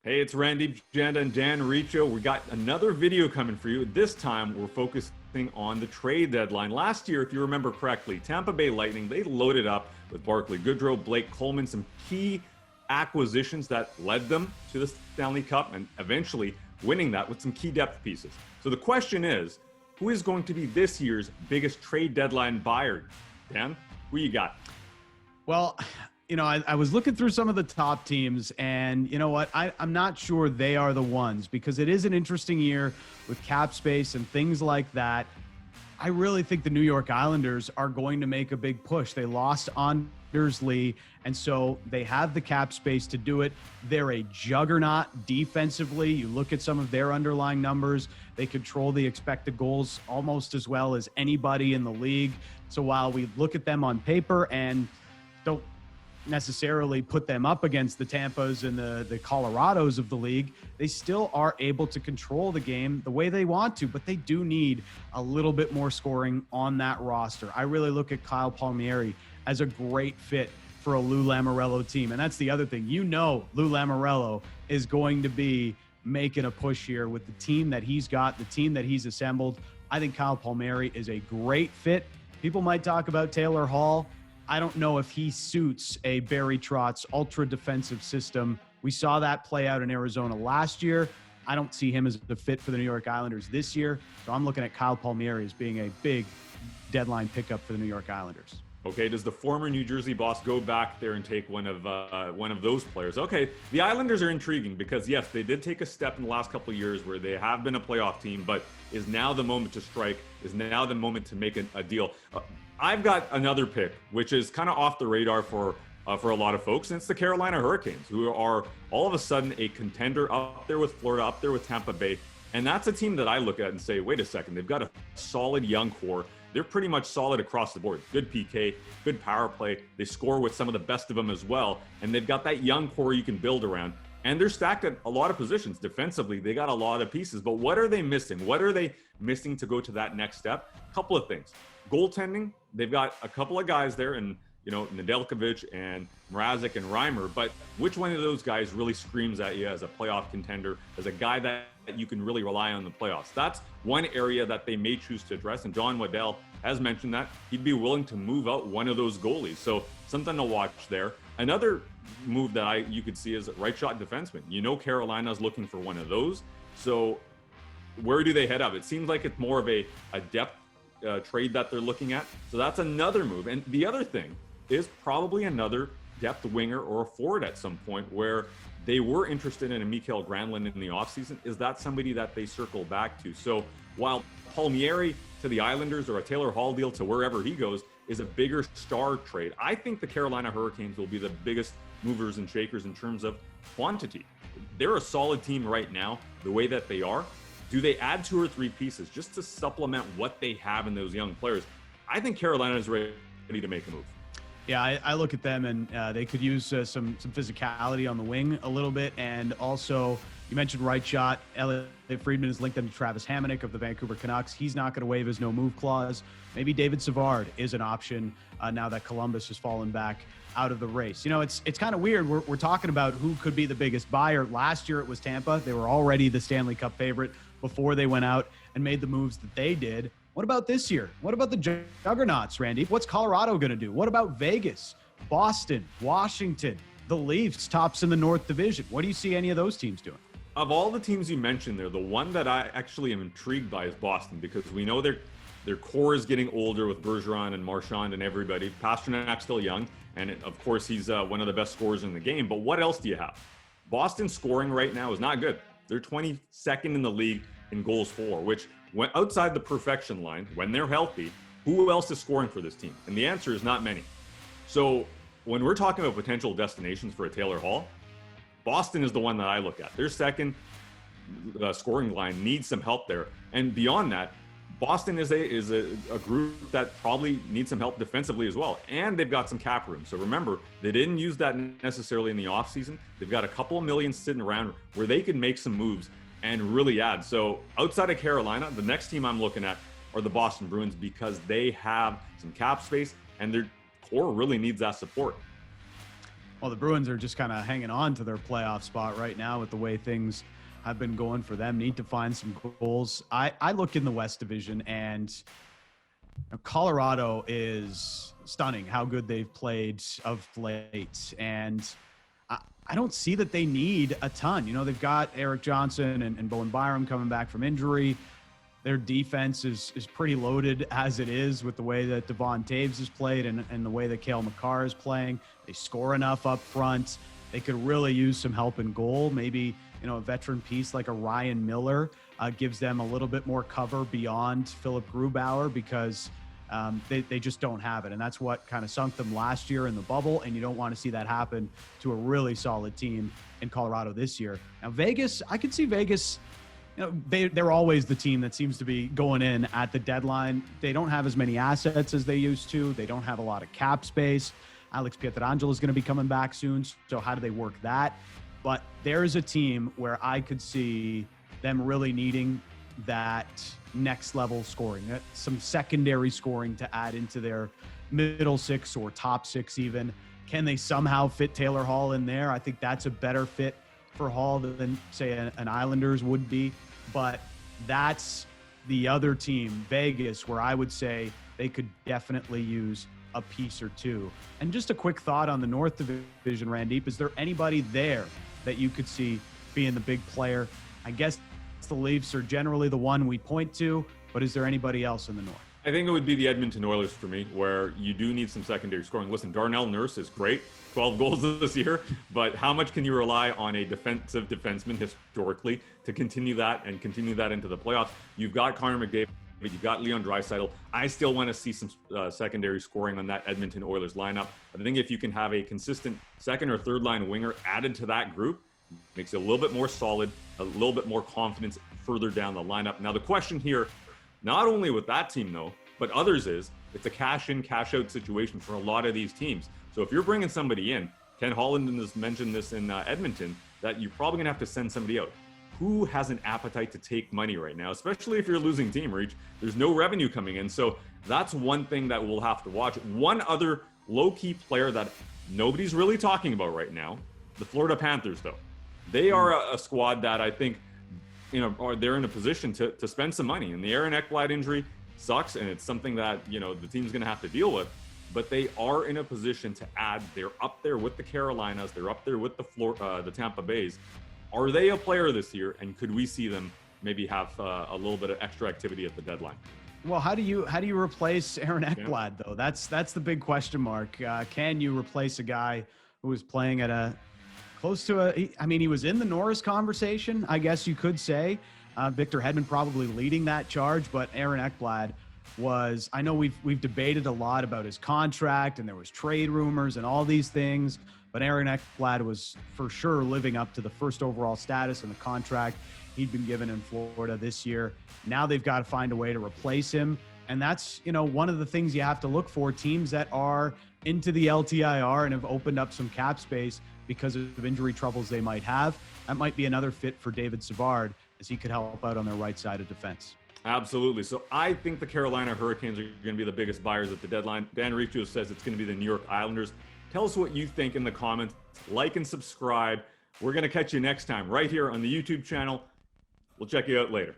Hey, it's Randip and Dan Riccio. We got another video coming for you. This time, we're focusing on the trade deadline. Last year, if you remember correctly, Tampa Bay Lightning, they loaded up with Barclay Goodrow, Blake Coleman, some key acquisitions that led them to the Stanley Cup and eventually winning that with some key depth pieces. So the question is, who is going to be this year's biggest trade deadline buyer? Dan, who you got? Well, I was looking through some of the top teams, and you know what? I'm not sure they are the ones because it is an interesting year with cap space and things like that. I really think the New York Islanders are going to make a big push. They lost Anders Lee, and so they have the cap space to do it. They're a juggernaut defensively. You look at some of their underlying numbers, they control the expected goals almost as well as anybody in the league. So while we look at them on paper and don't necessarily put them up against the Tampas and the Colorados of the league, they still are able to control the game the way they want to, but they do need a little bit more scoring on that roster. I really look at Kyle Palmieri as a great fit for a Lou Lamoriello team. And that's the other thing. Lou Lamoriello is going to be making a push here with the team that he's got, the team that he's assembled. I think Kyle Palmieri is a great fit. People might talk about Taylor Hall. I don't know if he suits a Barry Trotz ultra defensive system. We saw that play out in Arizona last year. I don't see him as a fit for the New York Islanders this year. So I'm looking at Kyle Palmieri as being a big deadline pickup for the New York Islanders. Okay, does the former New Jersey boss go back there and take one of those players? Okay, the Islanders are intriguing because yes, they did take a step in the last couple of years where they have been a playoff team, but is now the moment to strike? Is now the moment to make a deal? I've got another pick, which is kind of off the radar for a lot of folks, and it's the Carolina Hurricanes, who are all of a sudden a contender up there with Florida, up there with Tampa Bay, and that's a team that I look at and say, wait a second, they've got a solid young core. They're pretty much solid across the board. Good PK, good power play. They score with some of the best of them as well, and they've got that young core you can build around. And they're stacked at a lot of positions. Defensively, they got a lot of pieces. But what are they missing? What are they missing to go to that next step? A couple of things. Goaltending, they've got a couple of guys there, and Nedeljkovic and Mrazek and Reimer. But which one of those guys really screams at you as a playoff contender, as a guy that you can really rely on in the playoffs? That's one area that they may choose to address. And John Waddell has mentioned that he'd be willing to move out one of those goalies. So something to watch there. Another move that you could see is right shot defenseman. Carolina's looking for one of those. So where do they head up? It seems like it's more of a depth trade that they're looking at. So that's another move. And the other thing is probably another depth winger or a forward at some point where they were interested in a Mikael Granlund in the offseason. Is that somebody that they circle back to? So while Palmieri to the Islanders or a Taylor Hall deal to wherever he goes is a bigger star trade, I think the Carolina Hurricanes will be the biggest movers and shakers in terms of quantity. They're a solid team right now, the way that they are. Do they add two or three pieces just to supplement what they have in those young players? I think Carolina is ready to make a move. Yeah, I look at them and they could use some physicality on the wing a little bit. And also, you mentioned right shot. Elliot Friedman has linked them to Travis Hamonic of the Vancouver Canucks. He's not going to waive his no-move clause. Maybe David Savard is an option now that Columbus has fallen back out of the race. It's kind of weird. We're talking about who could be the biggest buyer. Last year it was Tampa. They were already the Stanley Cup favorite before they went out and made the moves that they did. What about this year? What about the juggernauts, Randy? What's Colorado going to do? What about Vegas, Boston, Washington, the Leafs, tops in the North Division? What do you see any of those teams doing? Of all the teams you mentioned there, the one that I actually am intrigued by is Boston, because we know their core is getting older with Bergeron and Marchand and everybody. Pasternak's still young, and of course he's one of the best scorers in the game. But what else do you have? Boston's scoring right now is not good. They're 22nd in the league in goals for, which went outside the perfection line when they're healthy. Who else is scoring for this team? And the answer is not many. So when we're talking about potential destinations for a Taylor Hall, Boston is the one that I look at. Their second scoring line needs some help there. And beyond that, Boston is a group that probably needs some help defensively as well. And they've got some cap room. So remember, they didn't use that necessarily in the offseason. They've got a couple of million sitting around where they can make some moves and really add. So outside of Carolina, the next team I'm looking at are the Boston Bruins, because they have some cap space and their core really needs that support. Well, the Bruins are just kind of hanging on to their playoff spot right now with the way things have been going for them. Need to find some goals. I look in the West Division, and Colorado is stunning how good they've played of late. And I don't see that they need a ton. They've got Eric Johnson and Bowen Byram coming back from injury. Their defense is pretty loaded as it is with the way that Devon Taves has played and the way that Cale Makar is playing. They score enough up front. They could really use some help in goal. Maybe, a veteran piece like a Ryan Miller gives them a little bit more cover beyond Philip Grubauer because they just don't have it. And that's what kind of sunk them last year in the bubble. And you don't want to see that happen to a really solid team in Colorado this year. Now, Vegas, I could see Vegas. They're always the team that seems to be going in at the deadline. They don't have as many assets as they used to. They don't have a lot of cap space. Alex Pietrangelo is going to be coming back soon. So how do they work that? But there's a team where I could see them really needing that next level scoring, some secondary scoring to add into their middle six or top six even. Can they somehow fit Taylor Hall in there? I think that's a better fit for Hall than, say, an Islanders would be. But that's the other team, Vegas, where I would say they could definitely use a piece or two. And just a quick thought on the North Division, Randip. Is there anybody there that you could see being the big player? I guess the Leafs are generally the one we point to, but is there anybody else in the North? I think it would be the Edmonton Oilers for me, where you do need some secondary scoring. Listen, Darnell Nurse is great, 12 goals this year, but how much can you rely on a defensive defenseman historically to continue that into the playoffs? You've got Connor McDavid, you've got Leon Draisaitl. I still want to see some secondary scoring on that Edmonton Oilers lineup. I think if you can have a consistent second or third line winger added to that group, makes it a little bit more solid, a little bit more confidence further down the lineup. Now, the question here, not only with that team, though, but others is, it's a cash-in, cash-out situation for a lot of these teams. So if you're bringing somebody in, Ken Holland has mentioned this in Edmonton, that you're probably going to have to send somebody out. Who has an appetite to take money right now, especially if you're a losing team, Reach? There's no revenue coming in. So that's one thing that we'll have to watch. One other low-key player that nobody's really talking about right now, the Florida Panthers, though. They are a squad that I think, they're in a position to spend some money. And the Aaron Ekblad injury sucks, and it's something that, the team's going to have to deal with. But they are in a position to add. They're up there with the Carolinas. They're up there with the Tampa Bays. Are they a player this year? And could we see them maybe have a little bit of extra activity at the deadline? Well, how do you replace Aaron Ekblad, though? That's the big question mark. Can you replace a guy who was playing at a close to he was in the Norris conversation, I guess you could say. Victor Hedman probably leading that charge, but Aaron Ekblad was, I know we've debated a lot about his contract, and there was trade rumors and all these things, but Aaron Ekblad was for sure living up to the first overall status and the contract he'd been given in Florida this year. Now they've got to find a way to replace him. And that's, one of the things you have to look for, teams that are into the LTIR and have opened up some cap space because of injury troubles they might have. That might be another fit for David Savard, as he could help out on their right side of defense. Absolutely. So I think the Carolina Hurricanes are going to be the biggest buyers at the deadline. Dan Riccio says it's going to be the New York Islanders. Tell us what you think in the comments. Like and subscribe. We're going to catch you next time right here on the YouTube channel. We'll check you out later.